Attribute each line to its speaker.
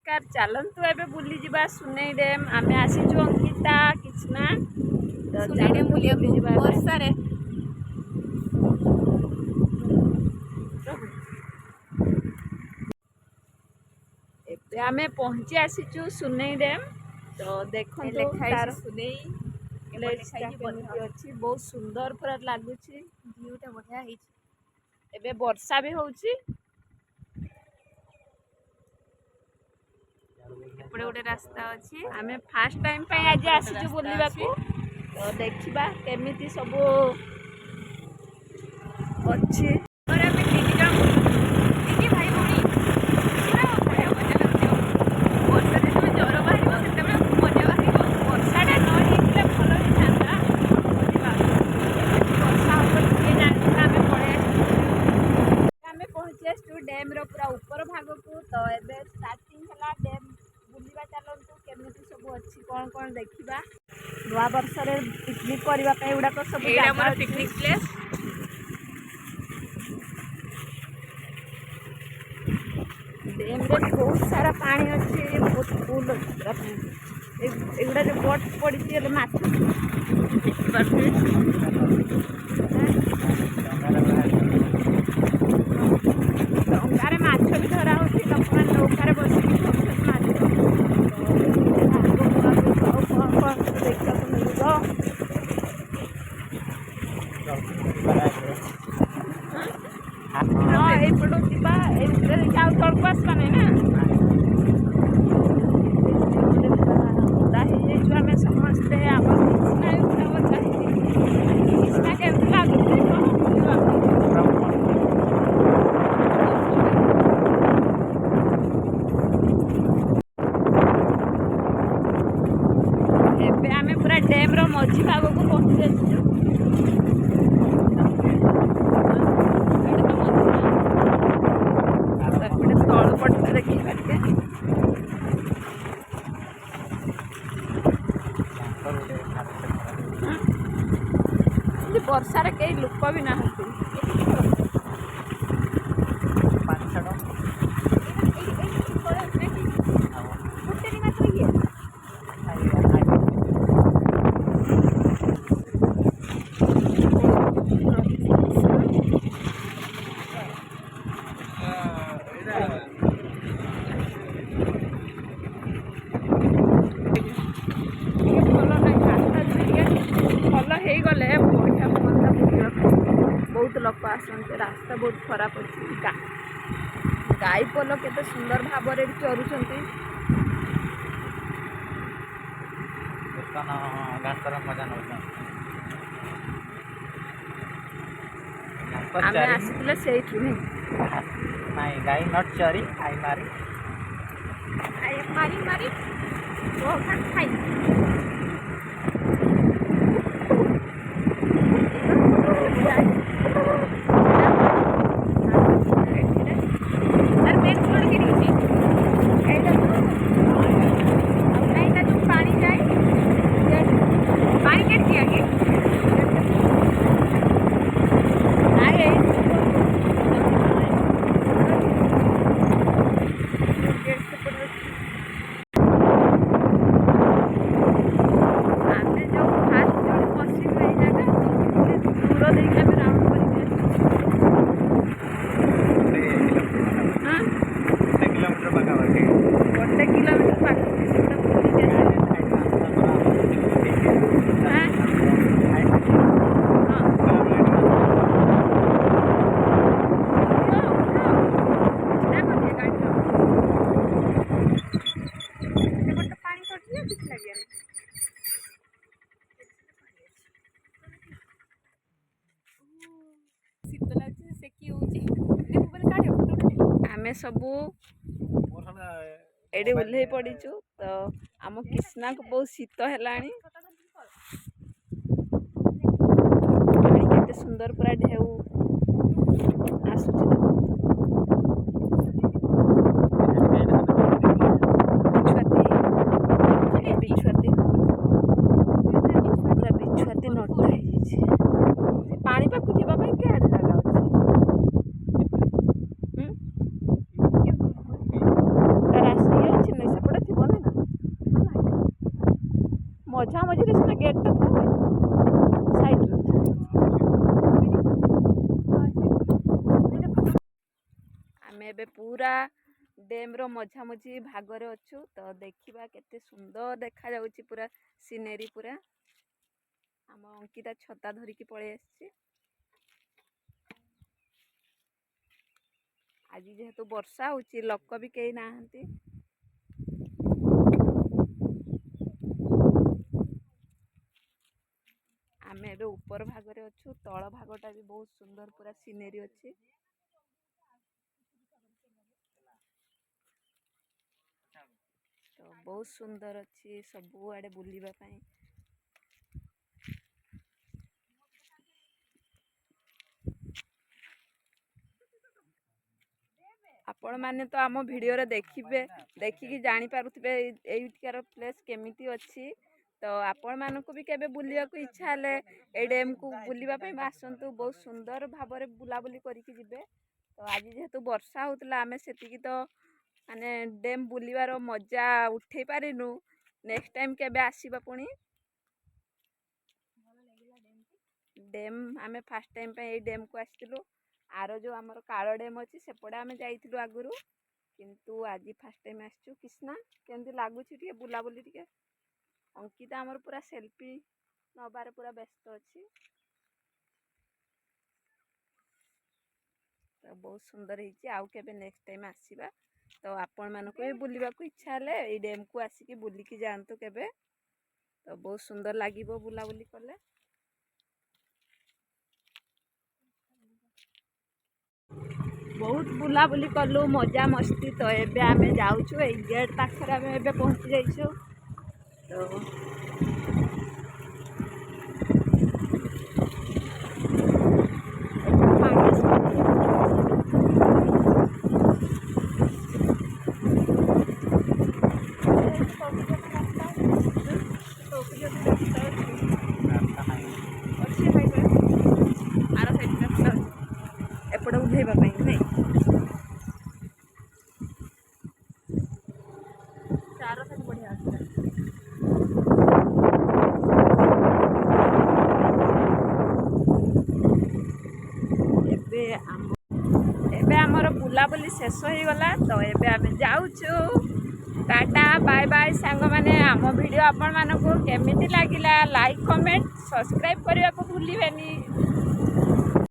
Speaker 1: नमस्कार चलतु ए बुली जा सुनै डैम आम आसीचु अंकिता किचना सुनै डैम बुलिया वर्षा रे एबे आमे पहुंची आसीचु सुनै डैम तो देखो तार सुनै बहुत सुंदर पूरा लागुची व्यूटा बढ़िया हिची एबे वर्षा भी होउची एपटे गोटे रास्ता अच्छी आम फास्ट टाइम आज आसीचु बुलवा को तो देखा केमिति सब अच्छी डैम रो पूरा ऊपर भाग को तो एबे स्टार्टिंग हला डैम बुलवा चलतु केमिति सब अच्छी कौन कौन देखा नवा वर्ष रे पिकनिक करने गुड़ाक सब पिकनिक प्लेस डैम रे बहुत सारा पानी अच्छी बहुत फुल एगुड़ा जो बोट पड़ी माछ डंगारे माछ भी धरा होती लोक मैंने नौकार बस देखा हाँ यपटू जा तौक आसवा ना आम समस्ते कृष्णा केमती लगुच पूरा डैम रो मझी भाग को पहुंची तल पट देखी पारे वर्षा कई लोक भी ना बहुत लोक आसते रास्ता बहुत खराब अच्छी गाई पल के सुंदर भाव चरुंट आम आसते से
Speaker 2: गाई नट चरी आई
Speaker 1: मारी मारी खाई आमे सबू एडे ओल्हे पड़ीचु तो आम कृष्णा को बहुत शीत है केते सुंदर पूरा ढेउ बिछुआती नटा पानी पाक जावाई क्या जगह अच्छी पूरा डैम रो मझामझी भागरे अच्छु तो देखिबा केते सुंदर देखा जाउची पूरा सीनेरी पूरा आम अंकिता छता धरिकी पळेई आछि आज जेहेतु वर्षा होची लोक भी केही नाहंती आमे एबे ऊपर भागरे अच्छु तळ भागटा भी बहुत सुंदर पूरा सीनेरी अच्छी तो बहुत सुंदर अच्छी सबु आड़े बुलिबा पई आपण माने तो आम वीडियो रे देखिबे देखिकी जानि पारुथिबे एइटिकार प्लेस केमिति अच्छी तो आपण मानकु भी केबे बुलिया को इच्छा हले ए डैम को बुलिबा पई आसंतु बहुत सुंदर भाबरे बुलाबुली करिकी जिबे तो आज जेहेतु वर्षा होतला आमे सेतिकी तो माने डैम बुलिबार मजा उठे पारिनु नेक्स्ट टाइम केबे आसीबा पुणी डैम आमे फर्स्ट टाइम पे ए डैम को आस्तिलु आरो जो आमर कालो डैम अच्छी सेपटे आमे जाइथिलु आगुरु किंतु आज फर्स्ट टाइम आसचु कृष्णा केमती लागुछि टिके बुलाबुली टिके अंकिता आमर पूरा सेल्फी नबार पूरा व्यस्त अच्छी तो बहुत सुंदर होइछि आउ केबे नेक्स्ट टाइम आसीबा तो आपण मानको भी बुलिबा को इच्छा हले ए डैम को आसिकी बुलिकी जानतो केबे तो बहुत सुंदर लागिबो बुलाबुली करले बहुत बुलाबुली कलु मजा मस्ती तो एबे आमे जाउछु ए गेट पाखरे आमे एबे पहुंची जाइछु तो एपटे उठेबा पई नै चारो साइड बढ़िया আছে एबे हमर बुलाबुली शेष हो गला तो एबे आमे जाउछु टाटा बाय बाय सांग माने आम वीडियो आपण मानको केमिति लागिला लाइक कमेंट सब्सक्राइब करबा को भूलिबेनी।